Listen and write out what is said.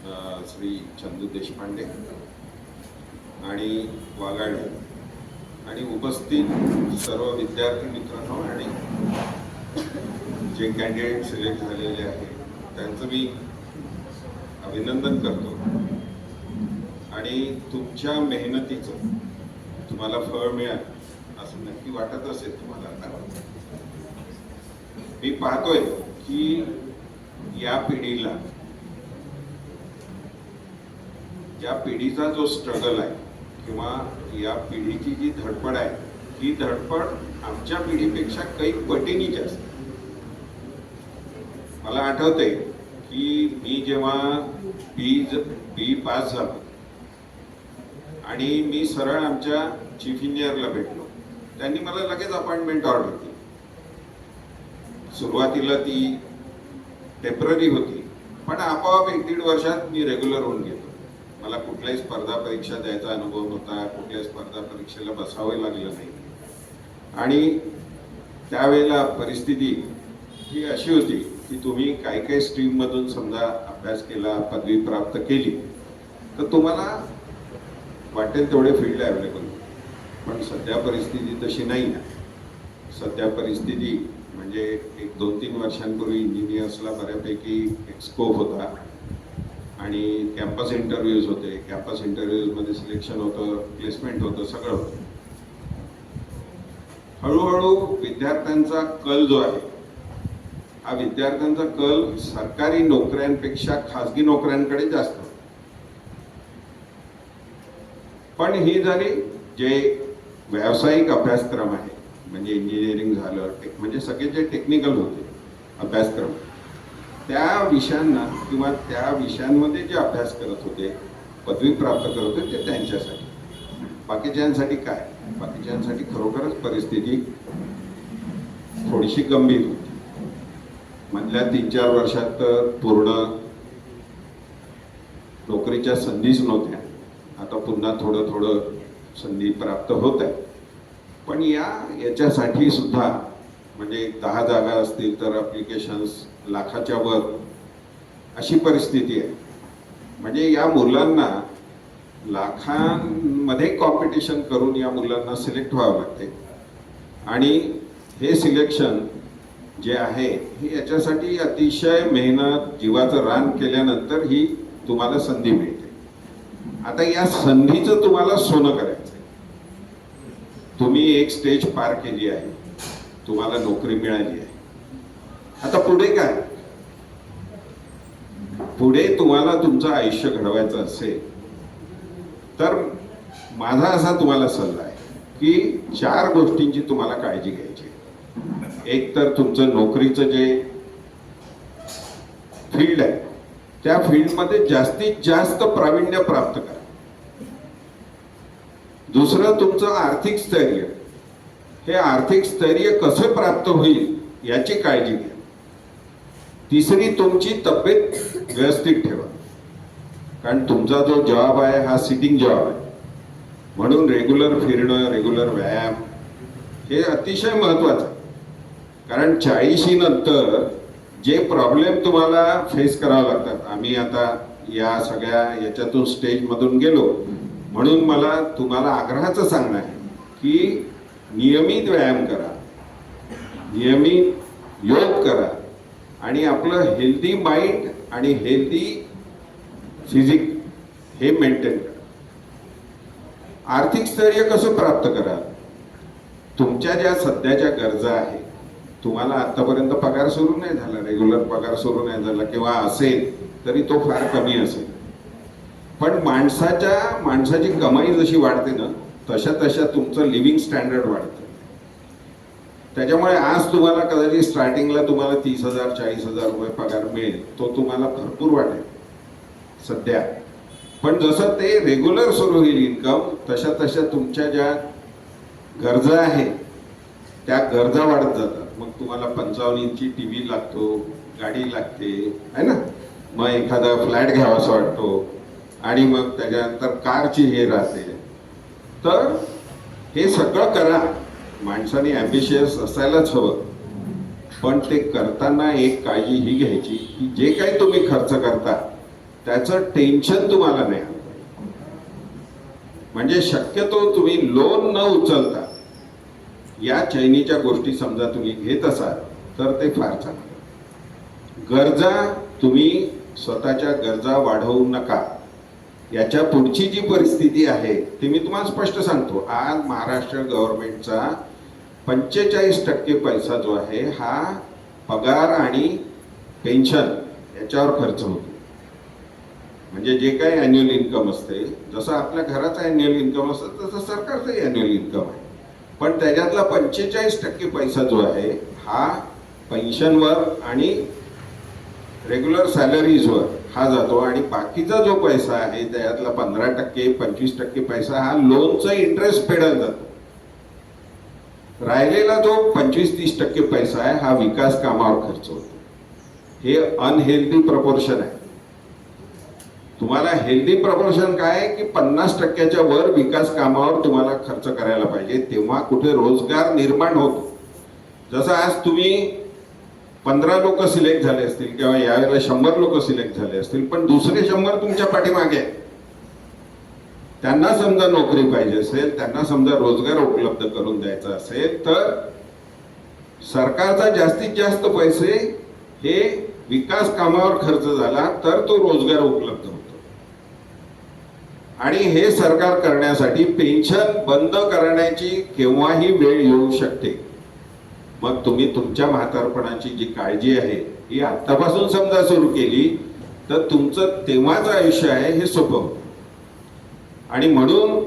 श्री चंदू देशपांडे आणि वाघाडे आणि उपस्थित सर्व विद्यार्थी मित्रांनो आणि जे कॅन्डिडेट सिलेक्ट झालेले आहेत त्यांचं मी अभिनंदन करतो आणि तुमच्या मेहनतीचं तुम्हाला फळ मिळेल असं नक्की वाटत असेल तुम्हाला. आता मी पाहतोय की या पिढीला, या पिढीचा जो स्ट्रगल आहे किंवा या पिढीची जी धडपड आहे ही धडपड आमच्या पिढीपेक्षा काही पटीने जास्त. मला आठवते की मी जेव्हा बी पास झालो आणि मी सरळ आमच्या चीफ इंजिनियरला भेटलो, त्यांनी मला लगेच अपॉइंटमेंट ऑर्डर केली. सुरुवातीला ती टेम्पररी होती, पण आपोआप 1-1.5 वर्षात मी रेग्युलर होऊन गेलो. मला कुठल्याही स्पर्धा परीक्षा द्यायचा अनुभव नव्हता, कुठल्याही स्पर्धा परीक्षेला बसावे लागलं नाही. आणि त्यावेळेला परिस्थिती ही अशी होती की तुम्ही काही स्ट्रीममधून समजा अभ्यास केला, पदवी प्राप्त केली तर तुम्हाला वाटेल तेवढे फील्ड अवेलेबल. पण सध्या परिस्थिती तशी नाही ना. सध्या परिस्थिती म्हणजे 1-2-3 वर्षांपूर्वी इंजिनियर्सला बऱ्यापैकी एक स्कोप होता आणि कॅम्पस इंटरव्ह्यूज होते. कॅम्पस इंटरव्ह्यूजमध्ये सिलेक्शन होतं, प्लेसमेंट होतं, सगळं होतं. हळूहळू विद्यार्थ्यांचा कल जो आहे हा विद्यार्थ्यांचा कल सरकारी नोकऱ्यांपेक्षा खासगी नोकऱ्यांकडे जास्त. पण ही झाली जे व्यावसायिक अभ्यासक्रम आहे, म्हणजे इंजिनिअरिंग झालं, म्हणजे सगळे जे टेक्निकल होते अभ्यासक्रम, त्या विषयांना किंवा त्या विषयांमध्ये जे अभ्यास करत होते, पदवी प्राप्त करत होते, ते त्यांच्यासाठी. बाकीच्यांसाठी काय? बाकीच्यांसाठी खरोखरच परिस्थिती थोडीशी गंभीर होती. मधल्या 3-4 वर्षात तर पूर्ण नोकरीच्या संधीच नव्हत्या. आता पुन्हा थोडं संधी प्राप्त होत आहे. पण याच्यासाठी सुद्धा म्हणजे 10 जागा असतील तर ॲप्लिकेशन्स लाखाच्या वर अशी परिस्थिती आहे. म्हणजे या मुलांना लाखांमध्ये कॉम्पिटिशन करून या मुलांना सिलेक्ट व्हावं लागते. आणि हे सिलेक्शन जे आहे हे याच्यासाठी अतिशय मेहनत, जीवाचं रान केल्यानंतर ही तुम्हाला संधी मिळते. आता या संधीचं तुम्हाला सोनं करायचं आहे. तुम्ही एक स्टेज पार केली आहे, तुम्हाला नोकरी मिळाली आहे. आता पुढे काय? पुढे तुम्हाला तुमचं आयुष्य घडवायचं असेल तर माझा असा तुम्हाला सल्ला आहे की 4 गोष्टींची तुम्हाला काळजी घ्यायची. एक तर तुमचं नोकरीचं जे फील्ड आहे त्या फील्डमध्ये जास्तीत जास्त प्रावीण्य प्राप्त करा. दुसरं तुमचं आर्थिक स्थैर्य. हे आर्थिक स्थैर्य कसं प्राप्त होईल याची काळजी घ्या. तिसरी तुमची तब्येत व्यवस्थित ठेवा, कारण तुमचा जो जॉब आहे हा सिटिंग जॉब आहे. म्हणून रेग्युलर फिरणं, रेग्युलर व्यायाम हे अतिशय महत्त्वाचं आहे. कारण 40 नंतर जे प्रॉब्लेम तुम्हाला फेस करावे लागतात, आम्ही आता या सगळ्या याच्यातून स्टेजमधून गेलो, म्हणून मला तुम्हाला आग्रहाचं सांगणं आहे की नियमित व्यायाम करा, नियमित योग करा आणि आपलं हेल्दी माइंड आणि हेल्दी फिजिक हे मेंटेन करा. आर्थिक स्थैर्य कसं प्राप्त करा? तुमच्या ज्या सध्याच्या गरजा आहेत, तुम्हाला आतापर्यंत पगार सुरू नाही झाला, रेग्युलर पगार सुरू नाही झाला किंवा असेल तरी तो फार कमी असेल. पण माणसाची कमाई जशी वाढते ना तशा तुमचं लिव्हिंग स्टँडर्ड वाढतं. त्याच्यामुळे आज तुम्हाला कदाचित स्टार्टिंगला तुम्हाला 30,000-40,000 रुपये पगार मिळेल, तो तुम्हाला भरपूर वाटेल सध्या. पण जसं ते रेग्युलर सुरू होईल इन्कम तशा तुमच्या ज्या गरजा आहेत त्या गरजा वाढत जातात. मग तुम्हाला 55 इंची TV लागतो, गाडी लागते आहे ना, मग एखादा फ्लॅट घ्यावासा वाटतो आणि मग त्याच्यानंतर कारची हे राहते. तर हे सगळं करा. माणसाने ॲम्बिशियस असायलाच हवं, पण ते करताना एक काळजी ही घ्यायची की जे काही तुम्ही खर्च करता त्याचं टेन्शन तुम्हाला नाही आलं. म्हणजे शक्यतो तुम्ही लोन न उचलता या चैनीच्या गोष्टी समजा तुम्ही घेत असाल तर ते फार चांगलं. गरजा तुम्ही स्वतःच्या गरजा वाढवू नका. याच्या पुढची जी परिस्थिती आहे ती मी तुम्हाला स्पष्ट सांगतो. आज महाराष्ट्र गव्हर्नमेंटचा 45% पैसा जो आहे हा पगार आणि पेन्शन याच्यावर खर्च होतो. म्हणजे जे काही अॅन्युअल इन्कम असते, जसं आपल्या घराचं अॅन्युअल इन्कम असतं तसं सरकारचंही अॅन्युअल इन्कम आहे. पण त्याच्यातला 45% पैसा जो आहे हा पेन्शनवर आणि रेग्युलर सॅलरीजवर हा जातो आणि बाकीचा जो पैसा आहे त्याच्यातला 15% 25% पैसा हा लोनचा इंटरेस्ट फेडायला जातो. राहिलेला जो 25-30% पैसा आहे हा विकास कामावर खर्च होतो. हे अनहेल्दी प्रपोर्शन आहे. तुम्हाला हेल्दी प्रपोर्शन काय आहे की 50%च्या वर विकास कामावर तुम्हाला खर्च करायला पाहिजे, तेव्हा कुठे रोजगार निर्माण होतो. जसं आज तुम्ही 15 लोक सिलेक्ट झाले असतील किंवा यावेळेला 100 लोक सिलेक्ट झाले असतील, पण दुसरे 100 तुमच्या पाठीमागे आहेत. त्यांना समजा नोकरी पाहिजे असेल, त्यांना समजा रोजगार उपलब्ध करून द्यायचा असेल तर सरकारचा जास्तीत जास्त पैसे हे विकास कामावर खर्च झाला तर तो रोजगार उपलब्ध होतो. आणि हे सरकार करण्यासाठी पेन्शन बंद करण्याची केव्हाही वेळ येऊ शकते. मग तुम्ही तुमच्या म्हातारपणाची जी काळजी आहे ही आत्तापासून समजा सुरू केली तर तुमचं तेव्हाचं आयुष्य आहे हे सोपं होतं. आणि म्हणून